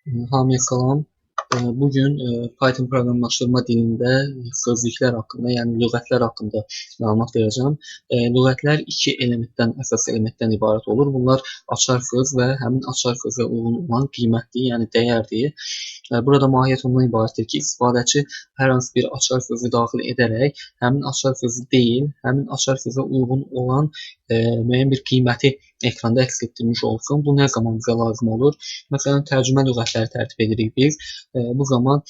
Hamıya salam. Bugün Python proqramlaşdırma dilində sözlüklər haqqında, yəni lüğətlər haqqında məlumat verəcəm. Lüğətlər iki elementdən, əsas elementdən ibarət olur. Bunlar açar söz və həmin açar sözə uyğun olan qiymətdir, yəni dəyərdir. Burada mahiyyət ondan ibarətdir ki, istifadəçi hər hansı bir açar sözü daxil edərək həmin açar sözü deyil, həmin açar sözə uyğun olan müəyyən bir qiyməti ekranda əks etdirmiş olsun. Bu nə zaman bizə lazım olur? Məsələn, tərcümə lüğətləri tərtib edirik biz. Bu zaman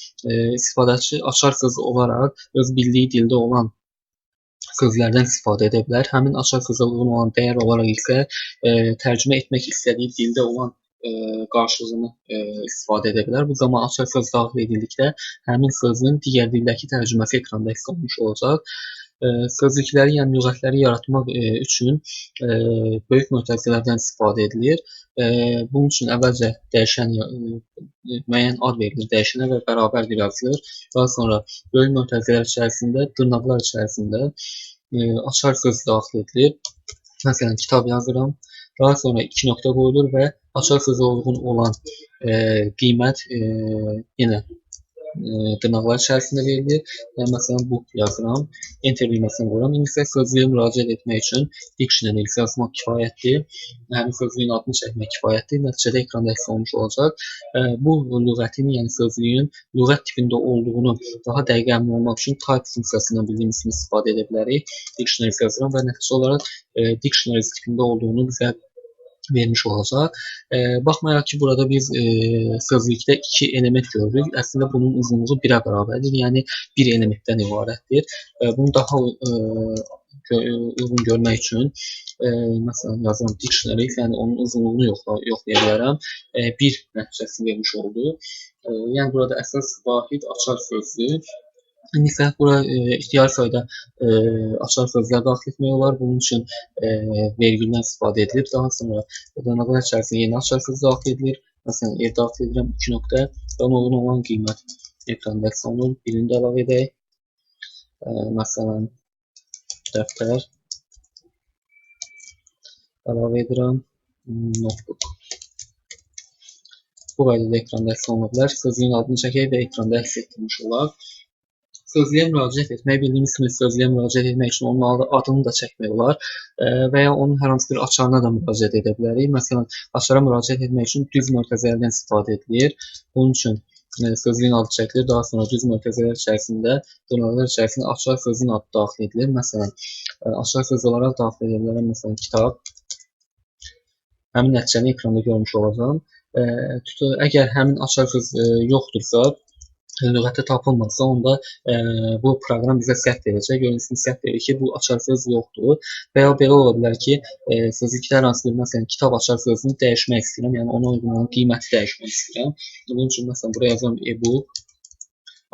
istifadəçi açar söz olaraq öz bildiyi dildə olan sözlərdən istifadə edə bilər. Həmin açar sözə uyğun olan dəyər olaraq isə tərcümə etmək istədiyi dildə olan qarşılığını istifadə edə bilər. Bu zaman açar söz daxil edildikdə həmin sözün digər dildəki tərcüməsi ekranda əks olunmuş olacaq. Sözlükləri, yəni lüğətləri yaratmaq üçün böyük mötərizələrdən istifadə edilir. Bunun üçün əvvəlcə dəyişən müəyyən ad verilir, dəyişənə və bərabərdir yazılır. Daha sonra böyük mötərizələr içərisində, dırnaqlar içərisində açar söz daxil edilir. Məsələn, kitab yazıram. Daha sonra 2 nöqtə qoyulur və açar sözə uyğun olan qiymət yenə dırnaqlar içərisində verilir. Məsələn, book yazıram. Enter düyməsini vururam. İndi isə sözlüyə müraciət etmək üçün dictionary yazmaq kifayətdir. Həmin sözlüyün adını çəkmək kifayətdir. Nəticədə ekranda əks olunmuş olacaq. Bu lüğətin, yəni sözlüyün lüğət tipində olduğunu daha dəqiq əmin olmaq üçün type funksiyasından bildiyimiz kimi istifadə edə bilərik. Dictionary yazıram və nəticə olaraq dictionary tipində olduğunu bizə vermiş olacaq. Baxmayaraq ki, burada biz sözlükdə iki element görürük. Əslində bunun uzunluğu 1-ə bərabərdir. Yəni bir elementdən ibarətdir. Bunu daha uyğun görmək üçün məsələn yazıram dictionary, yəni onun uzunluğunu yoxlaya bilərəm. 1 nəticəsini vermiş oldu. Yəni burada əsas vahid açar sözdür. İndi isə bura ixtiyari sayda açar sözlər daxil etmək olar. Bunun üçün vergüldən istifadə edilir. Daha sonra dırnaqlar içərisində yeni açar söz daxil edilir. Məsələn, daxil edirəm 2 nöqtə və ona uyğun olan qiymət ekranda əks olunur. Birini də əlavə edək. Məsələn, dəftər əlavə edirəm. Notebook. Bu qaydada ekranda əks oluna bilər. Sözlüyün adını çəkək və ekranda əks etdirmiş olar. Sözlüyə müraciət etmək, bildiyimiz kimi sözlüyə müraciət etmək üçün onun adını da çəkmək olar və ya onun hər hansı bir açarına da müraciət edə bilərik. Məsələn, açara müraciət etmək üçün düz mötərizələrdən istifadə edilir. Bunun üçün sözlüyün adı çəkilir, daha sonra düz mötərizələr içərisində, dırnaqlar içərisində açar sözün adı daxil edilir. Məsələn, açar söz olaraq daxil edə bilərəm, məsələn, kitab. Həmin nəticəni ekranda görmüş olacağam. Əgər həmin açar söz yoxdursa, lüğətdə tapılmazsa, onda bu proqram bizə səhv verəcək. Gördüyünüz kimi səhv verir ki, bu açar söz yoxdur. Və ya belə ola bilər ki, sözlükdə hər hansı bir, məsələn, kitab açar sözünü dəyişmək istəyirəm. Yəni ona uyğun olan qiyməti dəyişmək istəyirəm. Bunun üçün məsələn buraya yazıram e-book.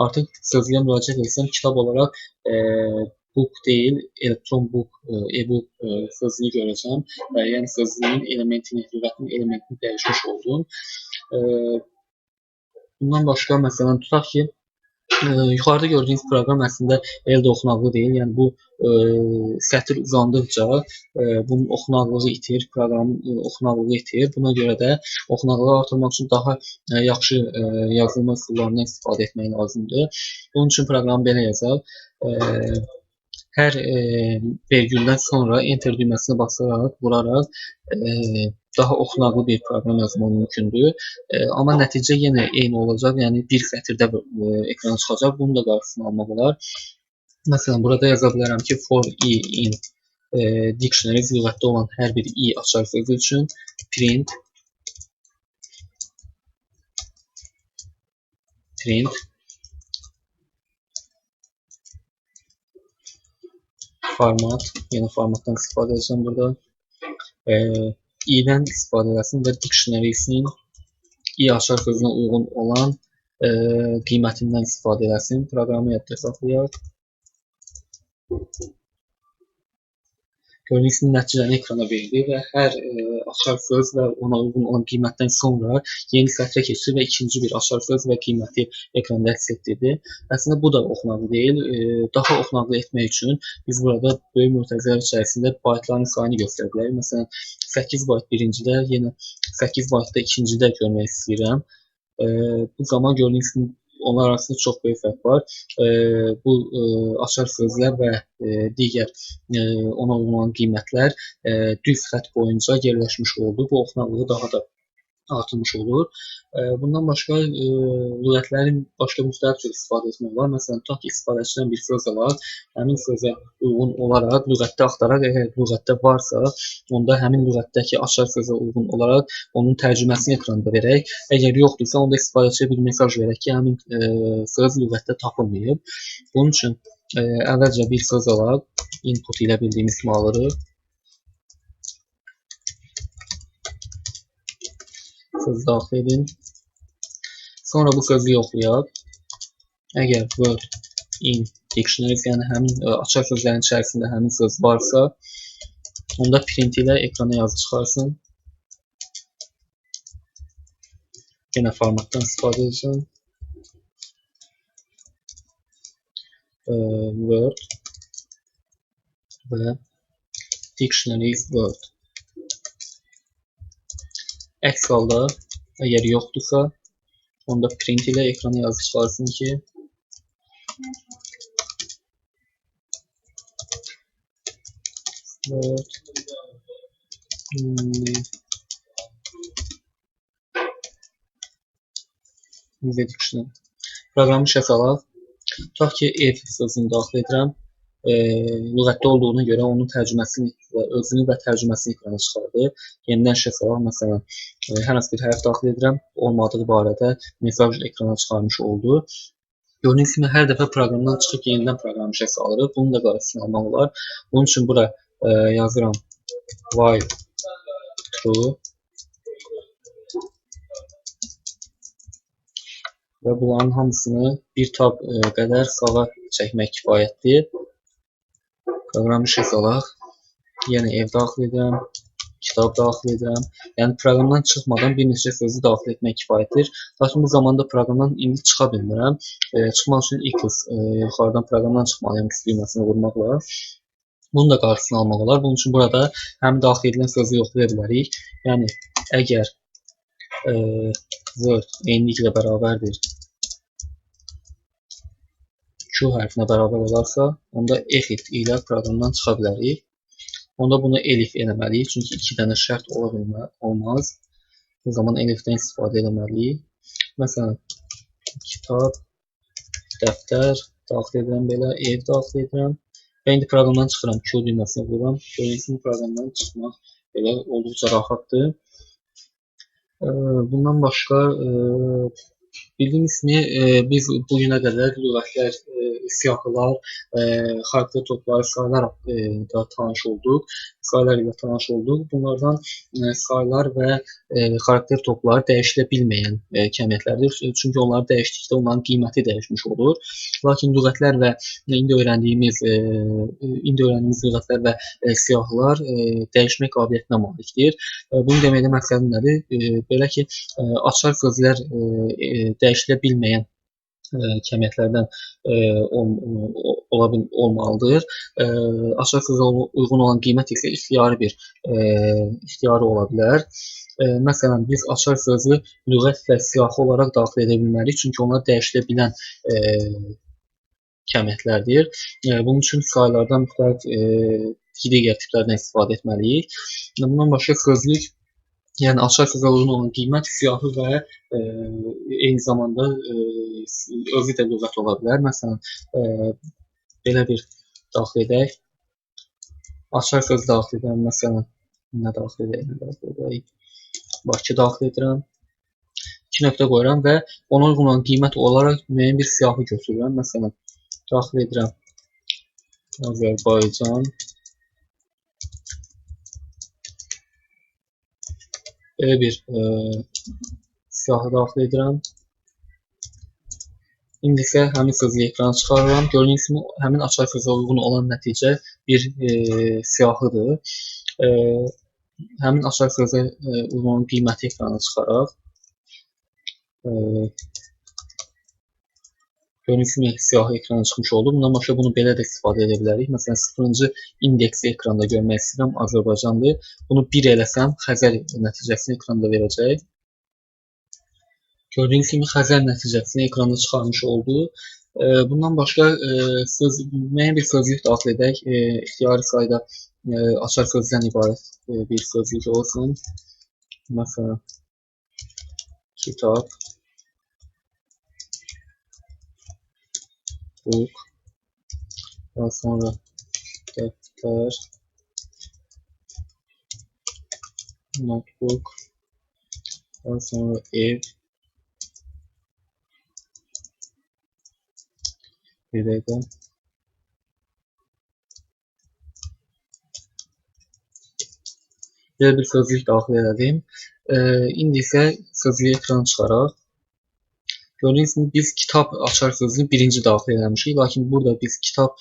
Artıq sözlüyə müraciət etsəm, kitab olaraq book deyil, elektron book, e-book sözlüyü görəcəm. Yəni sözlüyün elementini, lüğətin elementini dəyişmiş oldum. Bundan başqa, məsələn, tutaq ki, yuxarıda gördüyünüz proqram əslində əldə oxunaqlı deyil. Yəni bu sətr uzandıqca bunun oxunaqlığı itir, proqramın oxunaqlığı itir. Buna görə də oxunaqlığı artırmaq üçün daha yaxşı yazılma üsullarından istifadə etmək lazımdır. Bunun üçün proqramı belə yazaq. Hər vergüldən sonra enter düyməsini basaraq, vuraraq daha oxunaqlı bir proqram yazmaq mümkündür. Amma nəticə yenə eyni olacaq. Yəni bir sətirdə ekrana çıxacaq. Bunu da qarşısını almaq olar. Məsələn, burada yaza bilərəm ki, for i in dictionary lüğətdə olan hər bir i açar sözü üçün print format, yəni formatdan istifadə edəcəm burada. i-dən istifadə edəsin və dictionary-sinin i açar sözünə uyğun olan qiymətindən istifadə edəsin. Proqramı yadda saxlayaq. Gördüyünüz kimi nəticəni ekrana verdi və hər açar söz və ona uyğun olan qiymətdən sonra yeni sətrə keçir və ikinci bir açar söz və qiyməti ekranda əks etdirdi. Əslində bu da oxunaqlı deyil. Daha oxunaqlı etmək üçün biz burada böyük mötərizələr içərisində baytların sayını göstərə bilərik. Məsələn, 8 bayt birincidə, yenə 8 baytda ikincidə görmək istəyirəm. Bu zaman gördüyünüz kimi onlar arasında çox böyük fərq var. Bu açar sözlər və digər ona uyğun olan qiymətlər düz xətt boyunca yerləşmiş oldu. Bu oxunaqlığı daha da artırmış olur. Bundan başqa lüğətlərin başqa müxtəlif cür istifadə etmək olar. Məsələn, tutaq ki, istifadə edilən bir söz var. Həmin sözə uyğun olaraq lüğətdə axtaraq, əgər lüğətdə varsa, onda həmin lüğətdəki açar sözə uyğun olaraq onun tərcüməsini ekranda verək. Əgər yoxdursa, onda istifadəçiyə bir mesaj verək ki, həmin söz lüğətdə tapılmayıb. Bunun üçün əvvəlcə bir söz alaq, input ilə bildiyimiz kimi alırıq. Sözü daxil edin. Sonra bu sözü yoxlayaq. Əgər word in dictionary, yəni həmin açar sözlərin içərisində həmin söz varsa, onda print ilə ekrana yazı çıxarsın. Yenə formatdan istifadə edəcəm. Word və dictionary word. Əks halda, əgər yoxdursa, onda print ilə ekrana yazı çıxarsın ki, word dictionary. Proqramı işə salaq. Tutaq ki, ev sözünü daxil edirəm. Lüğətdə olduğuna görə onun tərcüməsini və özünü və tərcüməsini ekrana çıxardı. Yenidən işə salaq. Məsələn, hər hansı bir hərf daxil edirəm, olmadığı barədə mesaj ekrana çıxarmış oldu. Gördüyünüz kimi hər dəfə proqramdan çıxıb yenidən proqramı işə salırıq. Bunun da qarşısını almaq olar. Bunun üçün bura yazıram while true və bunların hamısını bir tab qədər sağa çəkmək kifayətdir. Proqramı işə salaq. Yenə ev daxil edirəm, kitab daxil edirəm. Yəni proqramdan çıxmadan bir neçə sözü daxil etmək kifayətdir. Lakin bu zamanda proqramdan indi çıxa bilmirəm. Çıxmaq üçün X yuxarıdan proqramdan çıxmalıyam düyməsini vurmaqla. Bunun da qarşısını almaq olar. Bunun üçün burada həm daxil edilən sözü yoxlaya bilərik. Yəni əgər word eyniliklə bərabərdir Q hərfinə bərabər olarsa, onda exit ilə proqramdan çıxa bilərik. Onda bunu elif eləməliyik, çünki 2 dənə şərt olmaz. O zaman elifdən istifadə etməliyik. Məsələn, kitab, dəftər daxil edirəm belə, ev daxil edirəm. Və indi proqramdan çıxıram, Q düyməsinə vururam. Gördüyünüz kimi proqramdan çıxmaq belə olduqca rahatdır. Bundan başqa bildiyimiz kimi biz bugünə qədər lüğətlər, siyahılar, xarakter topları, saylar da tanış olduq. Saylar ilə tanış olduq. Bunlardan saylar və xarakter topları dəyişilə bilməyən kəmiyyətlərdir. Çünki onları dəyişdikdə onların qiyməti dəyişmiş olur. Lakin lüğətlər və indi öyrəndiyimiz lüğətlər və siyahılar dəyişmək qabiliyyətinə malikdir. Bunu deməkdə məqsədim nədir? Belə ki, açar sözlər dəyişilə bilməyən kəmiyyətlərdən olmalıdır. Açar sözə uyğun olan qiymət isə ixtiyari ola bilər. Məsələn, biz açar sözü lüğət və siyahı olaraq daxil edə bilmərik, çünki onlar dəyişilə bilən kəmiyyətlərdir. Bunun üçün saylardan müxtəlif digər tiplərdən istifadə etməliyik. Bundan başqa sözlük, yəni açar sözə uyğun olan qiymət siyahı və eyni zamanda özü də lüğət ola bilər. Məsələn, belə bir daxil edək. Açar söz daxil edirəm. Məsələn, nə daxil edək? Bakı daxil edirəm. 2 nöqtə qoyuram və ona uyğun olan qiymət olaraq müəyyən bir siyahı götürürəm. Məsələn, daxil edirəm Azərbaycan. Belə bir siyahı daxil edirəm. İndi isə həmin sözü ekrana çıxarıram. Gördüyünüz kimi həmin açar sözə uyğun olan nəticə bir siyahıdır. Həmin açar sözə uyğun olan qiyməti ekrana çıxaraq. Gördüyünüz kimi siyahı ekrana çıxmış oldu. Bundan başqa bunu belə də istifadə edə bilərik. Məsələn, 0-cı indeksi ekranda görmək istəyirəm. Azərbaycandır. Bunu 1 eləsəm, Xəzər nəticəsini ekranda verəcək. Gördüyünüz kimi Xəzər nəticəsini ekranda çıxarmış oldu. Bundan başqa müəyyən bir sözlük daxil edək. İxtiyari sayda açar sözdən ibarət bir sözlük olsun. Məsələn, kitab, book, daha sonra dəftər, notebook, daha sonra ev, bir dəqiqə. Belə bir sözlük daxil edelim. İndi isə sözlüyü ekrana çıxaraq. Gördüyünüz kimi biz kitab açar sözünü birinci daxil eləmişik. Lakin burada biz kitab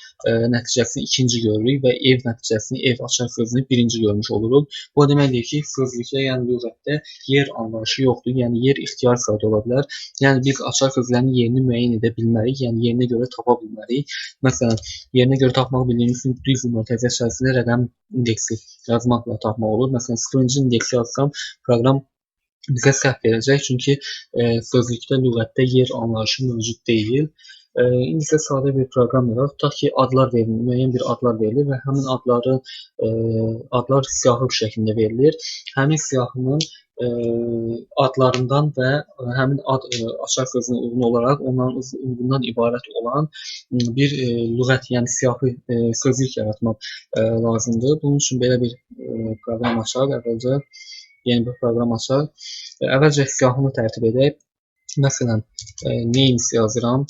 nəticəsini ikinci görürük və ev nəticəsini ev açar sözünü birinci görmüş oluruq. Bu deməkdir ki, sözlükdə, yəni lüğətdə yer anlayışı yoxdur. Yəni yer ixtiyar sayda ola bilər. Yəni biz açar sözlərin yerini müəyyən edə bilmərik. Yəni yerinə görə tapa bilmərik. Məsələn, yerinə görə tapmaq bildiyimiz üçün düz mötərizə içərisində rəqəm indeksi yazmaqla tapmaq olur. Məsələn, sıfırıncı indeksi yazsam, proqram bizə səhv verəcək, çünki sözlükdə, lüğətdə yer anlayışı mövcud deyil. İndi isə sadə bir proqram yazaq. Tutaq ki, adlar verilir, müəyyən bir adlar verilir və həmin adlar siyahı şəklində verilir. Həmin siyahının adlarından və həmin ad açar sözünə uyğun olaraq ondan ibarət olan bir lüğət, yəni siyahı sözlük yaratmaq lazımdır. Bunun üçün belə bir proqram açaq. Əvvəlcə yeni bir proqram açaq. Əvvəlcə siyahını tərtib edək. Məsələn, names yazıram.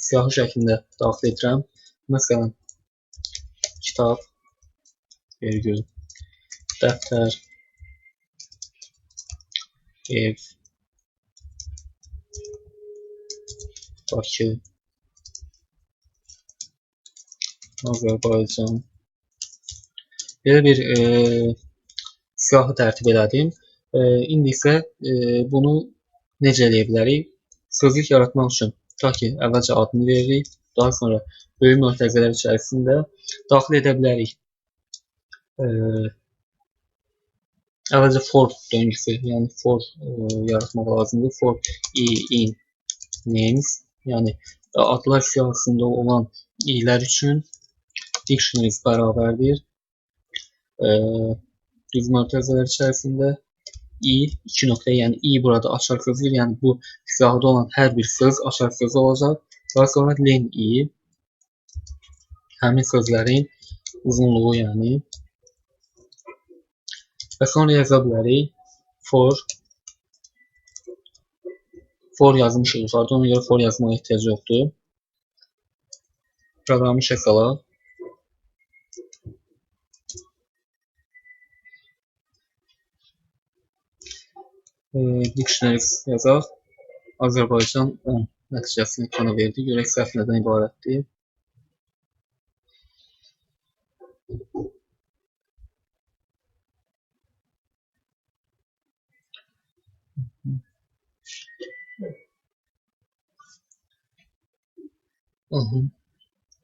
Siyahı şəklində daxil edirəm. Məsələn, kitab, vergül, dəftər, ev, Bakı, Azərbaycan. Belə bir siyahı tərtib elədim. İndi isə bunu necə eləyə bilərik? Sözlük yaratmaq üçün tutaq ki, əvvəlcə adını veririk. Daha sonra böyük mötərizələr içərisində daxil edə bilərik. Əvvəlcə for döngüsü, yəni for yaratmaq lazımdır. For in names, yəni adlar siyahısında olan i'lər üçün dictionaries bərabərdir. Düz mötərizələr içərisində i, 2 nöqtə, yəni i burada açar sözüdür. Yəni bu siyahıda olan hər bir söz açar sözü olacaq. Daha sonra len i, həmin sözlərin uzunluğu, yəni. Və sonra yaza bilərik for yazmışıq yuxarıda, ona görə for yazmaya ehtiyac yoxdur. Proqramı işə salaq. Dictionaries yazaq. Azərbaycan 10 nəticəsini ekrana verdi. Görək səhv nədən ibarətdir.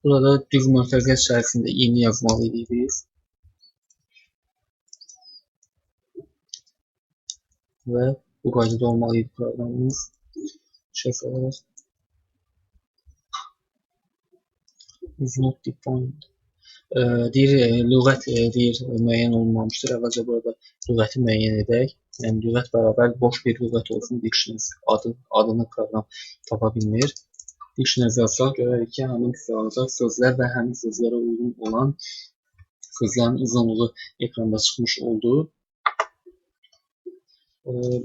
Burada düz mötərizə içərisində i-ni yazmalıyıq biz. Və bu qaydada olmalıydı proqramımız. Şəfələr. Is not defined. Deyir, lüğət deyir, müəyyən olunmamışdır. Əvvəlcə burada lüğəti müəyyən edək. Yəni lüğət bərabər boş bir lüğət olsun. Dictionaries adını proqram tapa bilmir. Dictionaries yazsaq görərik ki, həmin sırada sözlər və həmin sözlərə uyğun olan sözlərin uzunluğu ekranda çıxmış oldu.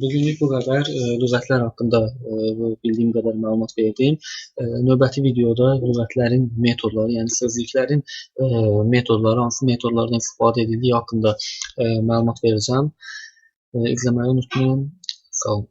Bugünlük bu qədər. Lüğətlər haqqında bildiyim qədər məlumat verdim. Növbəti videoda lüğətlərin metodları, yəni sözlüklərin metodları, hansı metodlardan istifadə edildiyi haqqında məlumat verəcəm. İzləməyi unutmayın. Sağ olun.